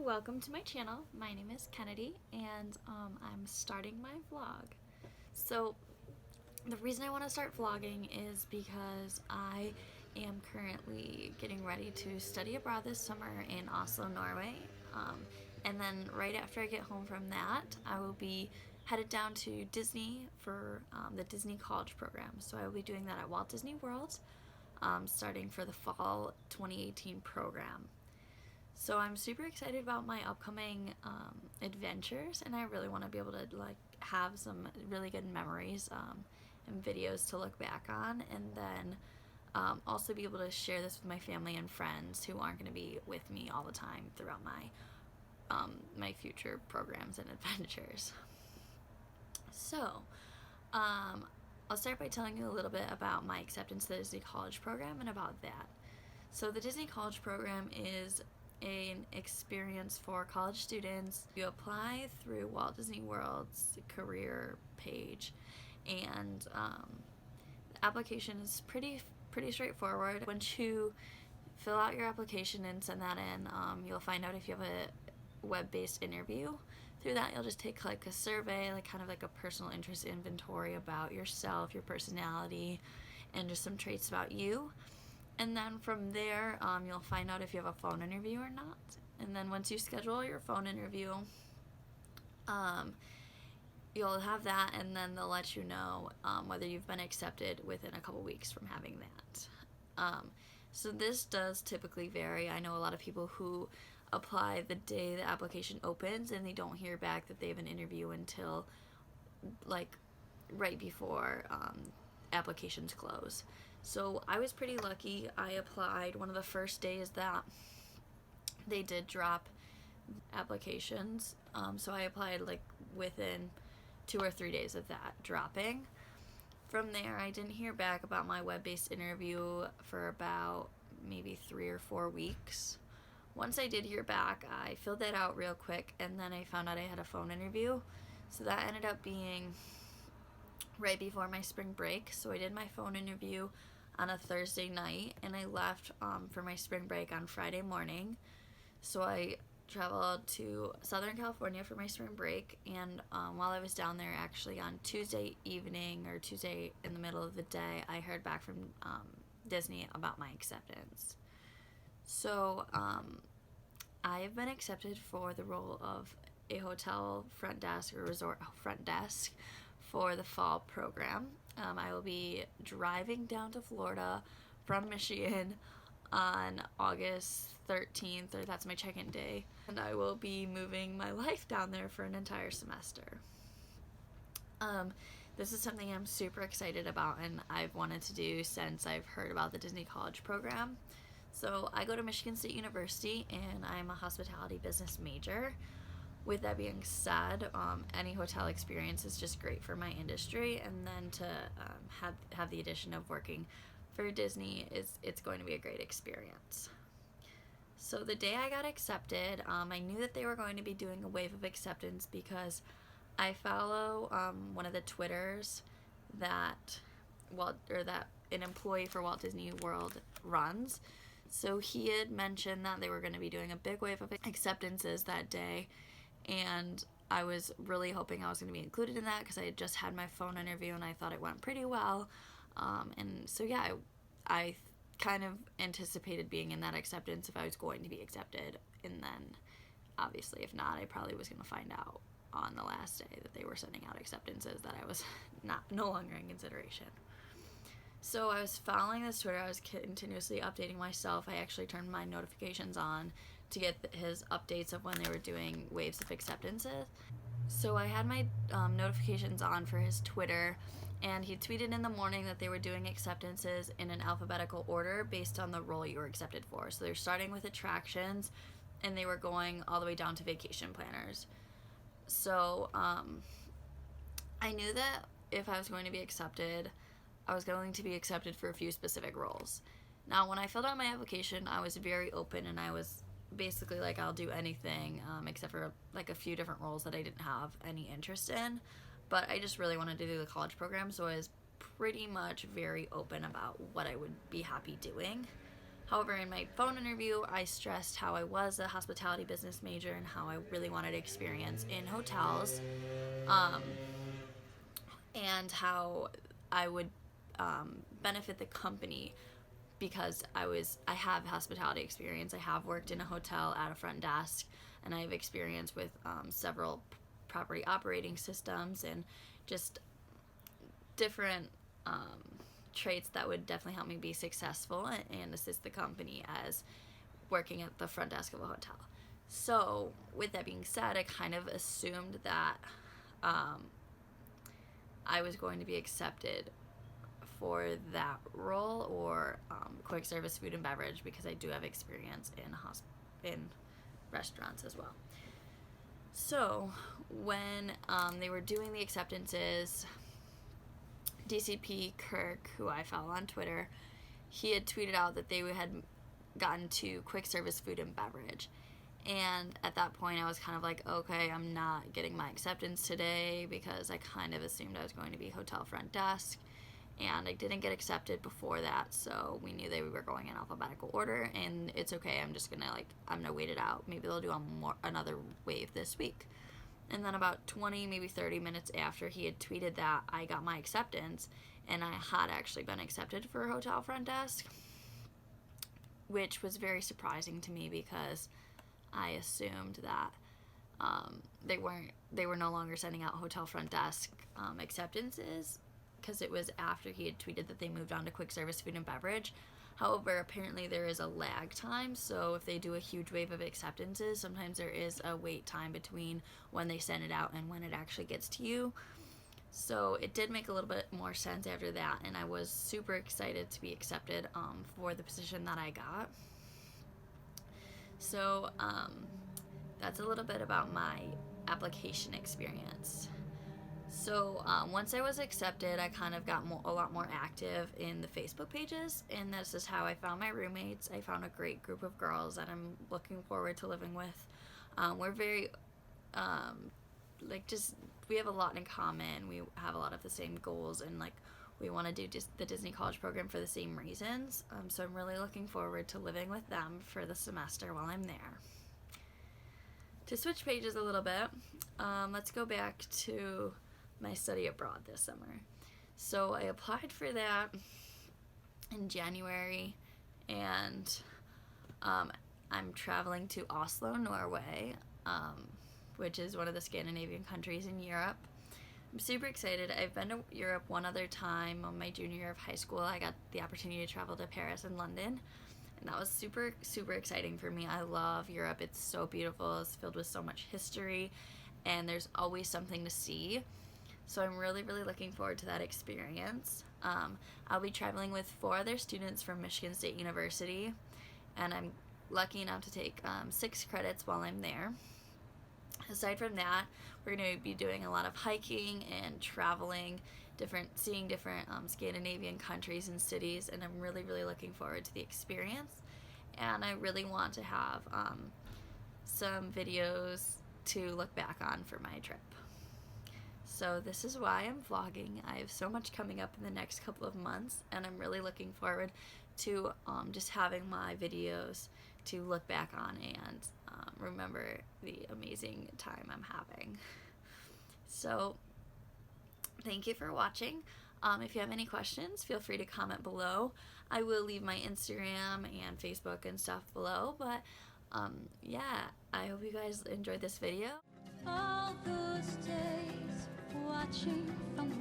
welcome to my channel. My name is Kennedy and I'm starting my vlog. So the reason I want to start vlogging is because I am currently getting ready to study abroad this summer in Oslo, Norway. And then right after I get home from that, I will be headed down to Disney for the Disney College Program. So I will be doing that at Walt Disney World, starting for the fall 2018 program. So I'm super excited about my upcoming adventures, and I really want to be able to have some really good memories and videos to look back on, and then also be able to share this with my family and friends who aren't going to be with me all the time throughout my future programs and adventures. So I'll start by telling you a little bit about my acceptance to the Disney College Program and about that. So the Disney College Program is an experience for college students. You apply through Walt Disney World's career page, and the application is pretty straightforward. Once you fill out your application and send that in, you'll find out if you have a web-based interview. Through that, you'll just take like a survey, kind of like a personal interest inventory about yourself, your personality, and just some traits about you. And then from there, you'll find out if you have a phone interview or not. And then once you schedule your phone interview, you'll have that, and then they'll let you know whether you've been accepted within a couple weeks from having that. So this does typically vary. I know a lot of people who apply the day the application opens, and they don't hear back that they have an interview until right before applications close. So I was pretty lucky. I applied one of the first days that they did drop applications. So I applied within 2 or 3 days of that dropping. From there, I didn't hear back about my web-based interview for about maybe 3 or 4 weeks. Once I did hear back, I filled that out real quick, and then I found out I had a phone interview. So that ended up being right before my spring break. So I did my phone interview on a Thursday night, and I left for my spring break on Friday morning. So I traveled to Southern California for my spring break, and while I was down there, actually on Tuesday evening or Tuesday in the middle of the day, I heard back from Disney about my acceptance. So I have been accepted for the role of a hotel front desk or resort front desk for the fall program. I will be driving down to Florida from Michigan on August 13th, or that's my check-in day, and I will be moving my life down there for an entire semester. This is something I'm super excited about, and I've wanted to do since I've heard about the Disney College Program. So I go to Michigan State University, and I'm a hospitality business major. With that being said, any hotel experience is just great for my industry, and then to have the addition of working for Disney it's going to be a great experience. So the day I got accepted, I knew that they were going to be doing a wave of acceptance because I follow one of the Twitters that an employee for Walt Disney World runs. So he had mentioned that they were going to be doing a big wave of acceptances that day, and I was really hoping I was going to be included in that because I had just had my phone interview and I thought it went pretty well. And so yeah, I kind of anticipated being in that acceptance if I was going to be accepted, and then obviously if not, I probably was going to find out on the last day that they were sending out acceptances that I was no longer in consideration. So I was following this Twitter. I was continuously updating myself. I actually turned my notifications on to get his updates of when they were doing waves of acceptances. So I had my notifications on for his Twitter, and he tweeted in the morning that they were doing acceptances in an alphabetical order based on the role you were accepted for. So they're starting with attractions, and they were going all the way down to vacation planners. So I knew that if I was going to be accepted, I was going to be accepted for a few specific roles. Now, when I filled out my application, I was very open, and I was basically I'll do anything except for a few different roles that I didn't have any interest in. But I just really wanted to do the college program, so I was pretty much very open about what I would be happy doing. However, in my phone interview, I stressed how I was a hospitality business major and how I really wanted experience in hotels, um, and how I would benefit the company because I have hospitality experience. I have worked in a hotel at a front desk, and I have experience with several property operating systems and just different traits that would definitely help me be successful and assist the company as working at the front desk of a hotel. So with that being said, I kind of assumed that I was going to be accepted for that role, or quick service food and beverage, because I do have experience in restaurants as well. So when they were doing the acceptances, DCP Kirk, who I follow on Twitter, he had tweeted out that they had gotten to quick service food and beverage. And at that point, I was kind of like, okay, I'm not getting my acceptance today, because I kind of assumed I was going to be hotel front desk. And I didn't get accepted before that, so we knew they were going in alphabetical order, and it's okay. I'm gonna wait it out. Maybe they'll do another wave this week. And then about 20, maybe 30 minutes after he had tweeted that, I got my acceptance, and I had actually been accepted for hotel front desk, which was very surprising to me because I assumed that they were no longer sending out hotel front desk acceptances, because it was after he had tweeted that they moved on to quick service food and beverage. However, apparently there is a lag time, so if they do a huge wave of acceptances, sometimes there is a wait time between when they send it out and when it actually gets to you. So it did make a little bit more sense after that, and I was super excited to be accepted for the position that I got. So that's a little bit about my application experience. So once I was accepted, I kind of got a lot more active in the Facebook pages, and this is how I found my roommates. I found a great group of girls that I'm looking forward to living with. We're very, we have a lot in common. We have a lot of the same goals, and we want to do the Disney College program for the same reasons. So I'm really looking forward to living with them for the semester while I'm there. To switch pages a little bit, let's go back to my study abroad this summer. So I applied for that in January, and I'm traveling to Oslo, Norway, which is one of the Scandinavian countries in Europe. I'm super excited. I've been to Europe one other time on my junior year of high school. I got the opportunity to travel to Paris and London, and that was super, super exciting for me. I love Europe. It's so beautiful. It's filled with so much history, and there's always something to see. So I'm really, really looking forward to that experience. I'll be traveling with 4 other students from Michigan State University, and I'm lucky enough to take 6 credits while I'm there. Aside from that, we're going to be doing a lot of hiking and traveling, seeing different Scandinavian countries and cities, and I'm really, really looking forward to the experience. And I really want to have some videos to look back on for my trip. So this is why I'm vlogging. I have so much coming up in the next couple of months, and I'm really looking forward to just having my videos to look back on and remember the amazing time I'm having. So thank you for watching. If you have any questions, feel free to comment below. I will leave my Instagram and Facebook and stuff below, but yeah, I hope you guys enjoyed this video. All those days watching from